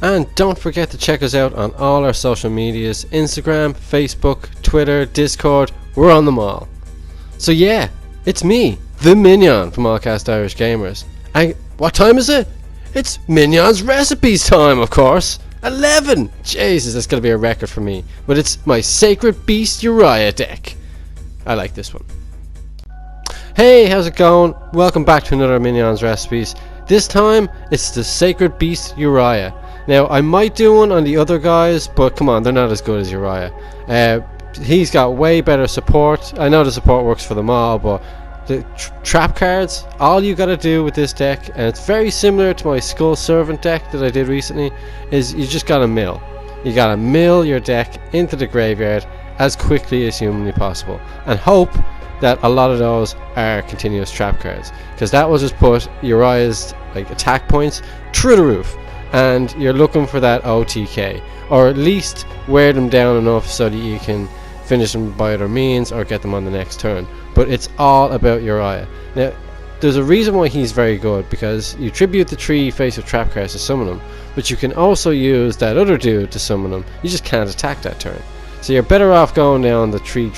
And don't forget to check us out on all our social medias: Instagram, Facebook, Twitter, Discord. We're on them all. So yeah, it's me, the Minyon from AllCast Irish Gamers. And what time is it? It's Minyon's Recipes time, of course. 11! Jesus, that's going to be a record for me. But it's my Sacred Beast Uria deck. I like this one. Hey, how's it going? Welcome back to another Minyon's Recipes. This time, it's the Sacred Beast Uria. Now, I might do one on the other guys, but come on, they're not as good as Uria. He's got way better support. I know the support works for them all, but the trap cards, all you gotta do with this deck, and it's very similar to my Skull Servant deck that I did recently, is you just gotta mill. You gotta mill your deck into the graveyard as quickly as humanly possible, and hope that a lot of those are continuous trap cards, because that will just put Uria's attack points through the roof, and you're looking for that OTK, or at least wear them down enough so that you can finish them by other means or get them on the next turn. But it's all about Uria. Now, there's a reason why he's very good, because you tribute the 3 face of trap cards to summon him, but you can also use that other dude to summon him. You just can't attack that turn. So you're better off going down the 3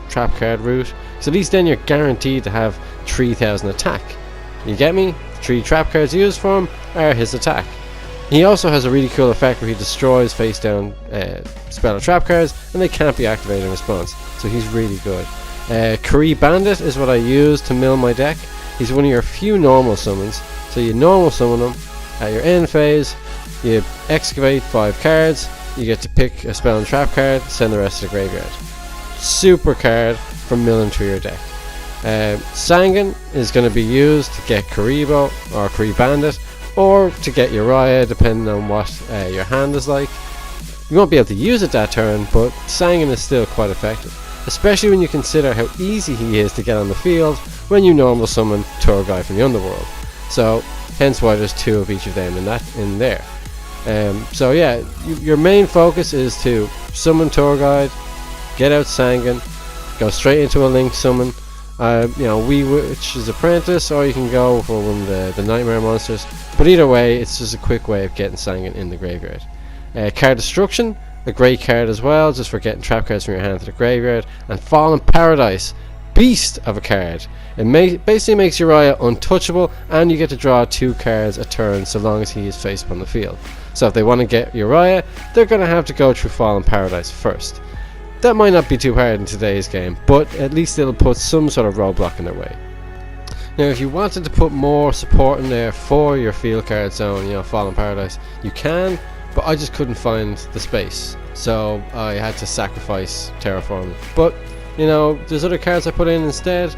trap card route, so at least then you're guaranteed to have 3000 attack. You get me? 3 trap cards used for him are his attack. He also has a really cool effect where he destroys face down spell or trap cards, and they can't be activated in response, so he's really good. Craic Bandit is what I use to mill my deck. He's one of your few normal summons, so you normal summon him at your end phase, you excavate 5 cards, you get to pick a spell and trap card, send the rest to the graveyard. Super card for milling through your deck. Sanguine is going to be used to get Karibo or Craic Bandit, or to get Uria, depending on what your hand is like. You won't be able to use it that turn, but Sanguine is still quite effective, especially when you consider how easy he is to get on the field when you normal summon Turgai from the Underworld. So hence why there's 2 of each of them in there. So yeah, your main focus is to summon Turgai, get out Sanguine, go straight into a Link summon, Wee Witch's Apprentice, or you can go for one of the Nightmare monsters. But either way, it's just a quick way of getting Sanguine in the graveyard. Card Destruction, a great card as well, just for getting trap cards from your hand to the graveyard. And Fallen Paradise, beast of a card. It basically makes Uria untouchable, and you get to draw 2 cards a turn so long as he is face up on the field. So if they want to get Uria, they're going to have to go through Fallen Paradise first. That might not be too hard in today's game, but at least it'll put some sort of roadblock in their way. Now, if you wanted to put more support in there for your field card zone, Fallen Paradise, you can, but I just couldn't find the space, so I had to sacrifice Terraforming. But there's other cards I put in instead.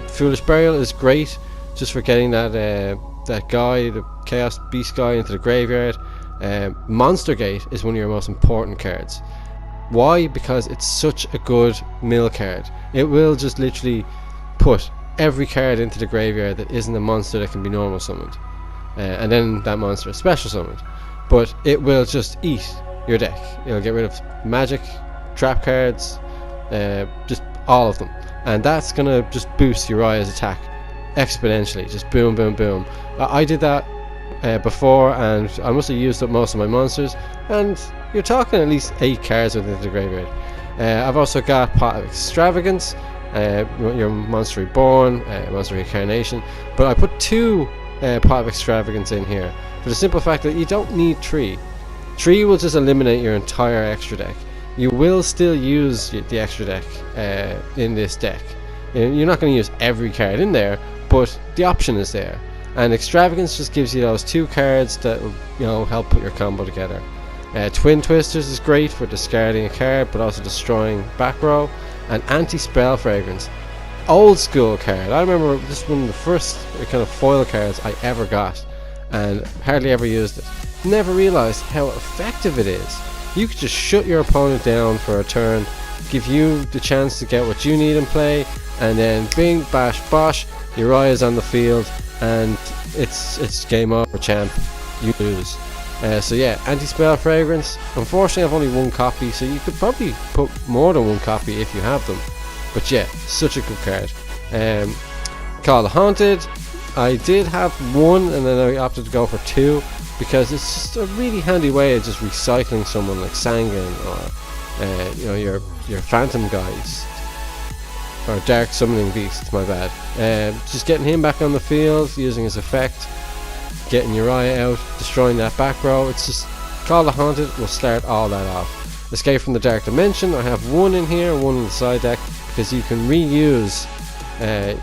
Foolish Burial is great just for getting that guy, the Chaos Beast guy, into the graveyard. Monster Gate is one of your most important cards. Why? Because it's such a good mill card. It will just literally put every card into the graveyard that isn't a monster that can be normal summoned, and then that monster is special summoned. But it will just eat your deck. It'll get rid of magic, trap cards, just all of them, and that's gonna just boost Uria's attack exponentially. Just boom, boom, boom. I did that before, and I must have used up most of my monsters, and you're talking at least 8 cards within the graveyard. I've also got Pot of Extravagance, your Monster Reborn, Monster Reincarnation, but I put 2 Pot of Extravagance in here for the simple fact that you don't need 3. 3 will just eliminate your entire extra deck. You will still use the extra deck in this deck. You're not going to use every card in there, but the option is there. And Extravagance just gives you those 2 cards that will help put your combo together. Twin Twisters is great for discarding a card but also destroying back row. And Anti-Spell Fragrance, old school card. I remember this was one of the first kind of foil cards I ever got, and hardly ever used it. Never realized how effective it is. You could just shut your opponent down for a turn, give you the chance to get what you need in play, and then bing, bash, bosh, Uria's on the field, and it's game over, champ. You lose. So yeah, Anti-Spell Fragrance. Unfortunately, I've only 1 copy, so you could probably put more than 1 copy if you have them. But yeah, such a good card. Call the Haunted. I did have 1, and then I opted to go for 2. because it's just a really handy way of just recycling someone like Sanguine or your Phantom guys or Dark Summoning Beast, my bad. Just getting him back on the field, using his effect, getting Uria out, destroying that back row. It's just Call the Haunted will start all that off. Escape from the Dark Dimension, I have one in here, one in the side deck, because you can reuse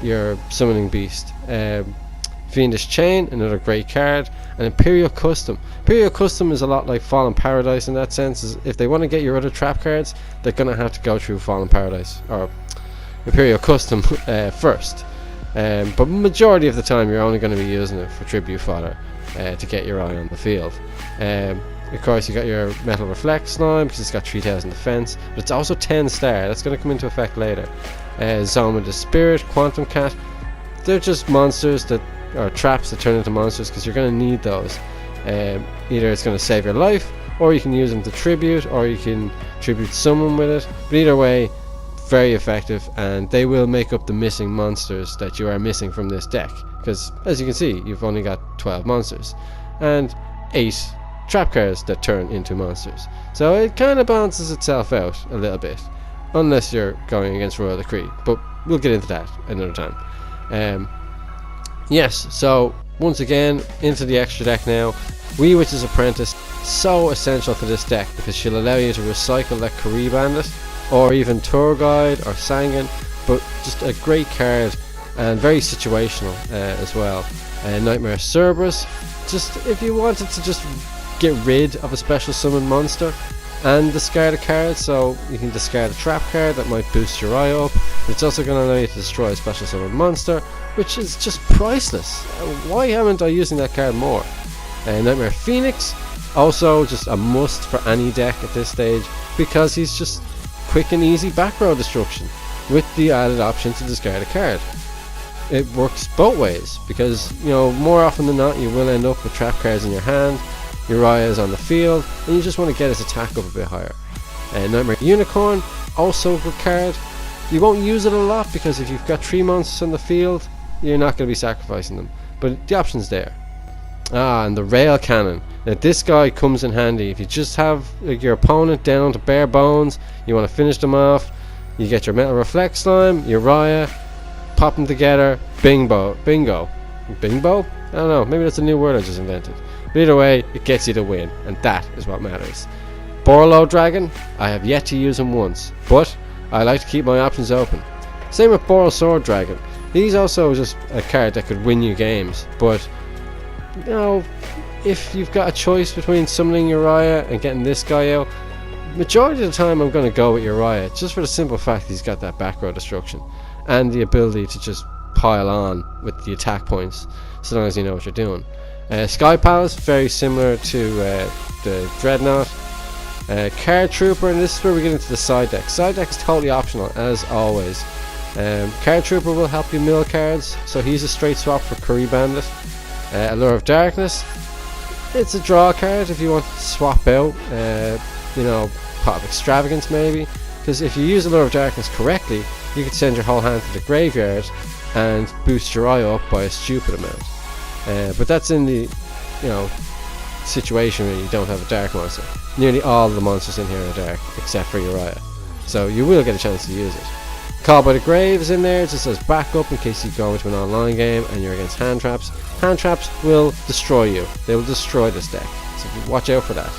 your Summoning Beast. Fiendish Chain, another great card, and Imperial Custom. Imperial Custom is a lot like Fallen Paradise in that sense. Is if they want to get your other trap cards, they're going to have to go through Fallen Paradise or Imperial Custom first. But majority of the time you're only going to be using it for tribute fodder to get your eye on the field. Of course you got your Metal Reflect Slime because it's got 3000 defense, but it's also 10 star. That's going to come into effect later. Zoma the Spirit, Quantum Cat, they're just monsters that or traps that turn into monsters because you're going to need those. Either it's going to save your life, or you can use them to tribute, or you can tribute someone with it. But either way, very effective, and they will make up the missing monsters that you are missing from this deck, because as you can see, you've only got 12 monsters and 8 trap cards that turn into monsters, so it kind of balances itself out a little bit, unless you're going against Royal Decree, but we'll get into that another time. Yes, so once again into the extra deck now. Wee Witch's Apprentice, so essential for this deck because she'll allow you to recycle that Craic Bandit or even Tour Guide or Sanguine, but just a great card and very situational as well. Nightmare Cerberus, just if you wanted to just get rid of a special summon monster and discard a card, so you can discard a trap card that might boost your eye up, but it's also going to allow you to destroy a special summon monster, which is just priceless. Why haven't I using that card more? Nightmare Phoenix, also just a must for any deck at this stage because he's just quick and easy back row destruction with the added option to discard a card. It works both ways because, you know, more often than not you will end up with trap cards in your hand, Uria is on the field, and you just want to get his attack up a bit higher. Nightmare Unicorn, also a good card. You won't use it a lot because if you've got 3 monsters on the field, you're not going to be sacrificing them, but the option's there. And the Rail Cannon. Now this guy comes in handy if you just have your opponent down to bare bones, you want to finish them off, you get your Metal Reflect Slime, Uria, pop them together, bingo. Bingo? I don't know, maybe that's a new word I just invented. But either way, it gets you to win, and that is what matters. Borlow Dragon, I have yet to use him once, but I like to keep my options open. Same with Boral Sword Dragon. He's also just a card that could win you games, but you know, if you've got a choice between summoning Uria and getting this guy out, majority of the time I'm going to go with Uria, just for the simple fact he's got that back row destruction and the ability to just pile on with the attack points so long as you know what you're doing. Sky Palace, very similar to the Dreadnought. Card Trooper, and this is where we get into the side deck. Side deck is totally optional as always. Card Trooper will help you mill cards, so he's a straight swap for Craic Bandit. Allure of Darkness, it's a draw card if you want to swap out, you know, Pot of Extravagance maybe, because if you use Allure of Darkness correctly, you could send your whole hand to the graveyard and boost your eye up by a stupid amount. But that's in the, you know, situation where you don't have a dark monster. Nearly all the monsters in here are dark except for Uria, so you will get a chance to use it. Call by the Grave is in there just as backup in case you go into an online game and you're against hand traps. Hand traps will destroy you. They will destroy this deck, so watch out for that.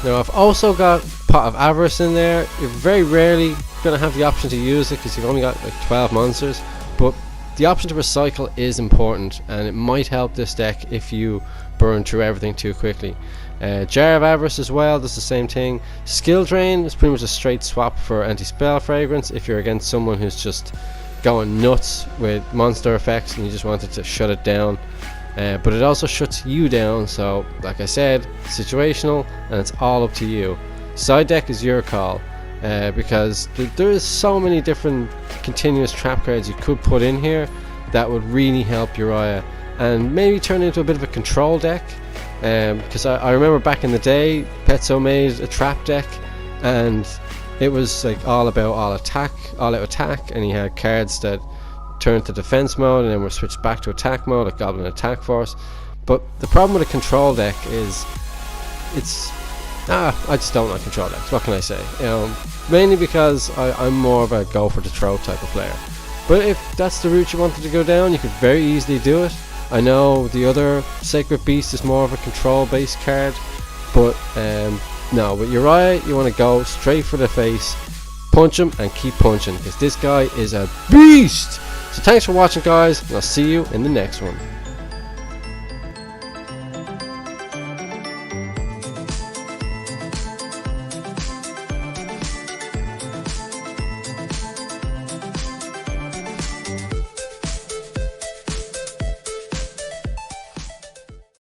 Now I've also got Pot of Avarice in there. You're very rarely going to have the option to use it because you've only got like 12 monsters, but the option to recycle is important and it might help this deck if you burn through everything too quickly. Jar of Avarice as well does the same thing. Skill Drain is pretty much a straight swap for Anti-Spell Fragrance if you're against someone who's just going nuts with monster effects and you just wanted to shut it down. But it also shuts you down, so like I said, situational and it's all up to you. Side deck is your call because there is so many different continuous trap cards you could put in here that would really help Uria and maybe turn into a bit of a control deck. Because I remember back in the day, Petzo made a trap deck and it was like all about all out attack, and he had cards that turned to defense mode and then were switched back to attack mode, like Goblin Attack Force. But the problem with a control deck is I just don't like control decks. What can I say? Mainly because I'm more of a go for the throw type of player. But if that's the route you wanted to go down, you could very easily do it. I know the other Sacred Beast is more of a control based card, but no, with Uria you want to go straight for the face, punch him and keep punching, because this guy is a beast. So thanks for watching, guys, and I'll see you in the next one.